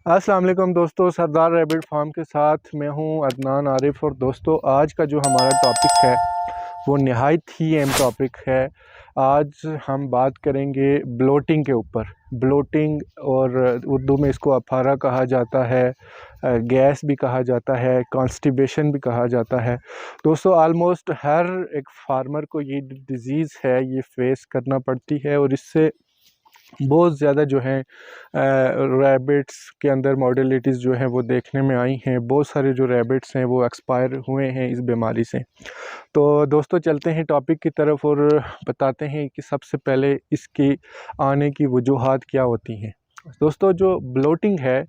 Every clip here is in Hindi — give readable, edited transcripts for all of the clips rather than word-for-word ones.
अस्सलाम वालेकुम दोस्तों, सरदार रैबिट फार्म के साथ मैं हूं अदनान आरिफ। और दोस्तों आज का जो हमारा टॉपिक है वो नहायत ही अहम टॉपिक है। आज हम बात करेंगे ब्लोटिंग के ऊपर। ब्लोटिंग और उर्दू में इसको अफारा कहा जाता है, गैस भी कहा जाता है, कॉन्स्टिपेशन भी कहा जाता है। दोस्तों ऑलमोस्ट हर एक फार्मर को ये डिज़ीज़ है, ये फेस करना पड़ती है और इससे बहुत ज़्यादा जो है रैबिट्स के अंदर मॉडलिटीज़ जो हैं वो देखने में आई हैं। बहुत सारे जो रैबिट्स हैं वो एक्सपायर हुए हैं इस बीमारी से। तो दोस्तों चलते हैं टॉपिक की तरफ और बताते हैं कि सबसे पहले इसके आने की वजूहात क्या होती हैं। दोस्तों जो ब्लोटिंग है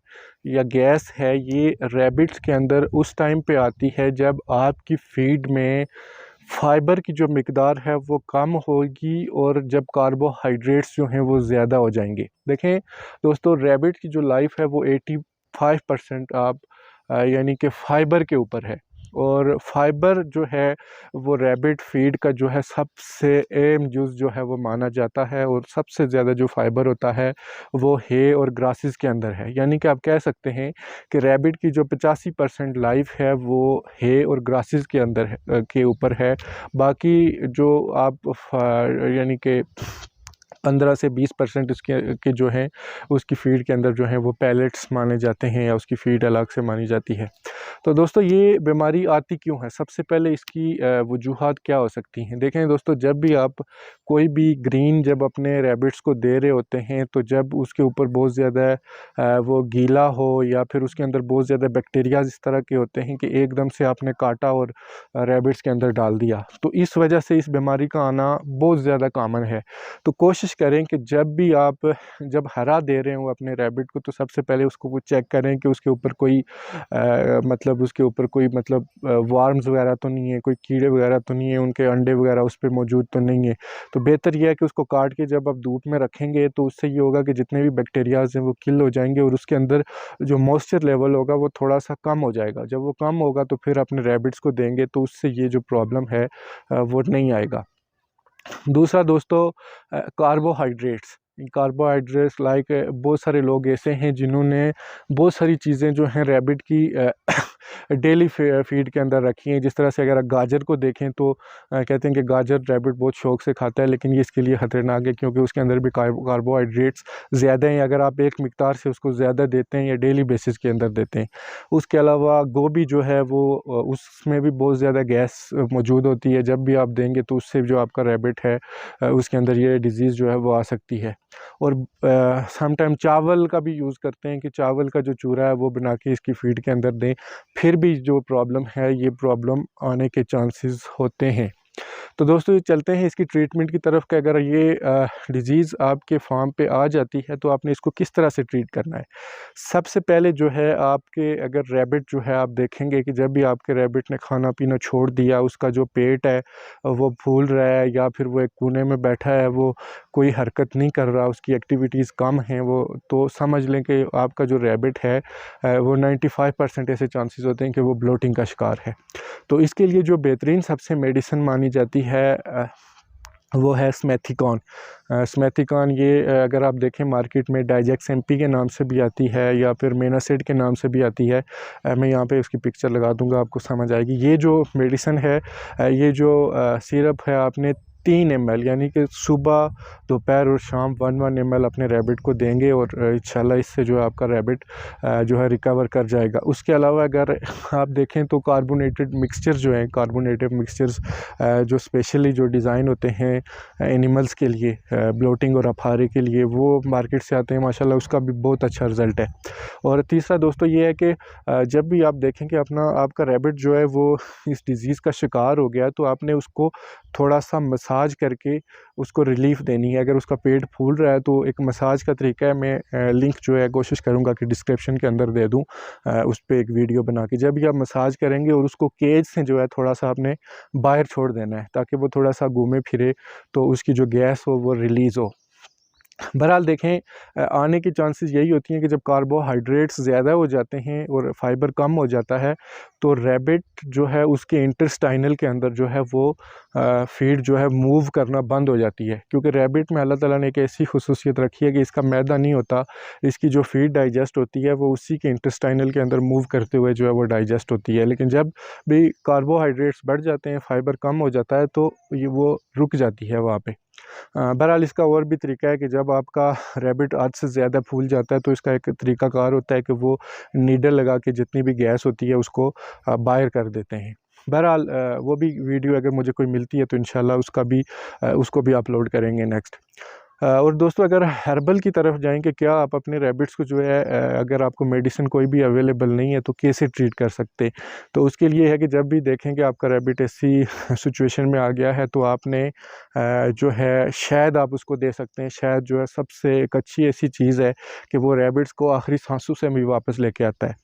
या गैस है, ये रैबिट्स के अंदर उस टाइम पे आती है जब आपकी फीड में फाइबर की जो मिकदार है वो कम होगी और जब कार्बोहाइड्रेट्स जो हैं वो ज़्यादा हो जाएंगे। देखें दोस्तों, रैबिट की जो लाइफ है वो 85% आप यानी कि फ़ाइबर के ऊपर है। और फाइबर जो है वो रैबिट फीड का जो है सबसे अहम जुज़ जो है वो माना जाता है। और सबसे ज़्यादा जो फाइबर होता है वो हे और ग्रासेस के अंदर है। यानी कि आप कह सकते हैं कि रैबिट की जो 85% लाइफ है वो हे और ग्रासेस के अंदर है, के ऊपर है। बाकी जो आप यानी कि 15 से 20% उसके के जो हैं उसकी फ़ीड के अंदर जो है वो पैलेट्स माने जाते हैं या उसकी फ़ीड अलग से मानी जाती है। तो दोस्तों ये बीमारी आती क्यों है? सबसे पहले इसकी वजूहात क्या हो सकती हैं? देखें दोस्तों, जब भी आप कोई भी ग्रीन जब अपने रैबिट्स को दे रहे होते हैं तो जब उसके ऊपर बहुत ज़्यादा वो गीला हो या फिर उसके अंदर बहुत ज़्यादा बैक्टीरियाज़ इस तरह के होते हैं कि एकदम से आपने काटा और रैबिट्स के अंदर डाल दिया, तो इस वजह से इस बीमारी का आना बहुत ज़्यादा कॉमन है। तो कोशिश करें कि जब भी आप जब हरा दे रहे हो अपने रैबिट को तो सबसे पहले उसको वो चेक करें कि उसके ऊपर कोई मतलब उसके ऊपर कोई मतलब वार्म्स वगैरह तो नहीं है, कोई कीड़े वगैरह तो नहीं है, उनके अंडे वगैरह उस पर मौजूद तो नहीं है। तो बेहतर यह है कि उसको काट के जब आप धूप में रखेंगे तो उससे ये होगा कि जितने भी बैक्टीरियाज हैं वो किल हो जाएंगे और उसके अंदर जो मॉइस्चर लेवल होगा वो थोड़ा सा कम हो जाएगा। जब वो कम होगा तो फिर अपने रैबिट्स को देंगे तो उससे ये जो प्रॉब्लम है वो नहीं आएगा। दूसरा दोस्तों, कार्बोहाइड्रेट्स। कार्बोहाइड्रेट्स लाइक बहुत सारे लोग ऐसे हैं जिन्होंने बहुत सारी चीज़ें जो हैं रैबिट की डेली फीड के अंदर रखी हैं। जिस तरह से अगर आप गाजर को देखें तो कहते हैं कि गाजर रैबिट बहुत शौक से खाता है, लेकिन ये इसके लिए ख़तरनाक है क्योंकि उसके अंदर भी कार्बोहाइड्रेट्स ज़्यादा हैं। अगर आप एक मिकदार से उसको ज़्यादा देते हैं या डेली बेसिस के अंदर देते हैं। उसके अलावा गोभी जो है वो उसमें भी बहुत ज़्यादा गैस मौजूद होती है। जब भी आप देंगे तो उससे जो आपका रैबिट है उसके अंदर ये डिज़ीज़ जो है वो आ सकती है। और समटाइम चावल का भी यूज़ करते हैं कि चावल का जो चूरा है वो बना के इसकी फीड के अंदर दें, फिर भी जो प्रॉब्लम है ये प्रॉब्लम आने के चांसेस होते हैं। तो दोस्तों ये चलते हैं इसकी ट्रीटमेंट की तरफ कि अगर ये डिज़ीज़ आपके फार्म पे आ जाती है तो आपने इसको किस तरह से ट्रीट करना है। सबसे पहले जो है आपके अगर रैबिट जो है आप देखेंगे कि जब भी आपके रैबिट ने खाना पीना छोड़ दिया, उसका जो पेट है वो फूल रहा है या फिर वो एक कोने में बैठा है, वो कोई हरकत नहीं कर रहा, उसकी एक्टिविटीज़ कम हैं वो, तो समझ लें कि आपका जो रैबिट है वो 95% ऐसे चांसेस होते हैं कि वो ब्लोटिंग का शिकार है। तो इसके लिए जो बेहतरीन सबसे मेडिसिन मानी जाती है वो है स्मेथिकॉन। स्मेथिकॉन ये अगर आप देखें मार्केट में डाइजेक्स एमपी के नाम से भी आती है या फिर मेनासिड के नाम से भी आती है। मैं यहाँ पे उसकी पिक्चर लगा दूँगा, आपको समझ आएगी। ये जो मेडिसिन है ये जो सिरप है आपने 3 ml यानी कि सुबह दोपहर और शाम 1-1 ml अपने रैबिट को देंगे और इंशाल्लाह इससे जो है आपका रैबिट जो है रिकवर कर जाएगा। उसके अलावा अगर आप देखें तो कार्बोनेटेड मिक्सचर जो हैं, कार्बोनेटेड मिक्सचर्स जो स्पेशली जो डिज़ाइन होते हैं एनिमल्स के लिए, ब्लोटिंग और अफारे के लिए, वो मार्केट से आते हैं माशाल्लाह, उसका भी बहुत अच्छा रिज़ल्ट है। और तीसरा दोस्तों ये है कि जब भी आप देखें कि आपका रैबिट जो है वो इस डिज़ीज़ का शिकार हो गया तो आपने उसको थोड़ा सा मसाज करके उसको रिलीफ़ देनी है। अगर उसका पेट फूल रहा है तो एक मसाज का तरीका है, मैं लिंक जो है कोशिश करूँगा कि डिस्क्रिप्शन के अंदर दे दूँ, उस पे एक वीडियो बना के। जब भी आप मसाज करेंगे और उसको केज से जो है थोड़ा सा आपने बाहर छोड़ देना है ताकि वो थोड़ा सा घूमे फिरे तो उसकी जो गैस हो वो रिलीज़ हो। बहरहाल देखें, आने की चांसेस यही होती हैं कि जब कार्बोहाइड्रेट्स ज़्यादा हो जाते हैं और फाइबर कम हो जाता है तो रैबिट जो है उसके इंटेस्टाइनल के अंदर जो है वो फीड जो है मूव करना बंद हो जाती है, क्योंकि रैबिट में अल्लाह ताला ने एक ऐसी खुसूसियत रखी है कि इसका मैदा नहीं होता, इसकी जो फीड डाइजेस्ट होती है वो उसी के इंटेस्टाइनल के अंदर मूव करते हुए जो है वो डाइजेस्ट होती है। लेकिन जब भी कार्बोहाइड्रेट्स बढ़ जाते हैं, फाइबर कम हो जाता है, तो ये वो रुक जाती है वहाँ पे। बहरहाल इसका और भी तरीका है कि जब आपका रैबिट हद से ज़्यादा फूल जाता है तो इसका एक तरीक़ाकार होता है कि वो नीडल लगा के जितनी भी गैस होती है उसको बाहर कर देते हैं। बहरहाल वो भी वीडियो अगर मुझे कोई मिलती है तो इंशाल्लाह उसको भी अपलोड करेंगे नेक्स्ट। और दोस्तों, अगर हर्बल की तरफ जाएँ कि क्या आप अपने रैबिट्स को जो है अगर आपको मेडिसिन कोई भी अवेलेबल नहीं है तो कैसे ट्रीट कर सकते हैं, तो उसके लिए है कि जब भी देखें कि आपका रैबिट ऐसी सिचुएशन में आ गया है तो आपने जो है शहद आप उसको दे सकते हैं। शहद जो है सबसे एक अच्छी ऐसी चीज़ है कि वो रैबिट्स को आखिरी सांसों से भी वापस लेके आता है।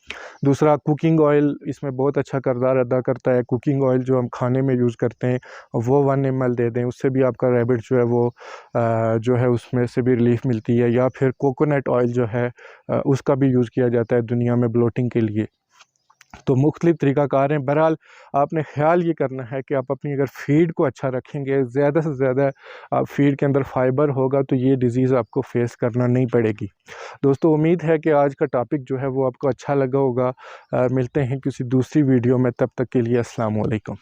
दूसरा, कुकिंग ऑयल इसमें बहुत अच्छा किरदार अदा करता है। कुकिंग ऑयल जो हम खाने में यूज़ करते हैं वो 1 ml दे दें, उससे भी आपका रैबिट जो है वो जो है उसमें से भी रिलीफ़ मिलती है। या फिर कोकोनट ऑयल जो है उसका भी यूज़ किया जाता है दुनिया में ब्लोटिंग के लिए। तो मुख्तलिफ़ तरीक़ाकार हैं। बहरहाल आपने ख़्याल ये करना है कि आप अपनी अगर फ़ीड को अच्छा रखेंगे, ज़्यादा से ज़्यादा फ़ीड के अंदर फ़ाइबर होगा तो ये डिज़ीज़ आपको फ़ेस करना नहीं पड़ेगी। दोस्तों, उम्मीद है कि आज का टॉपिक जो है वो आपको अच्छा लगा होगा। मिलते हैं किसी दूसरी वीडियो में, तब तक के लिए अस्सलाम वालेकुम।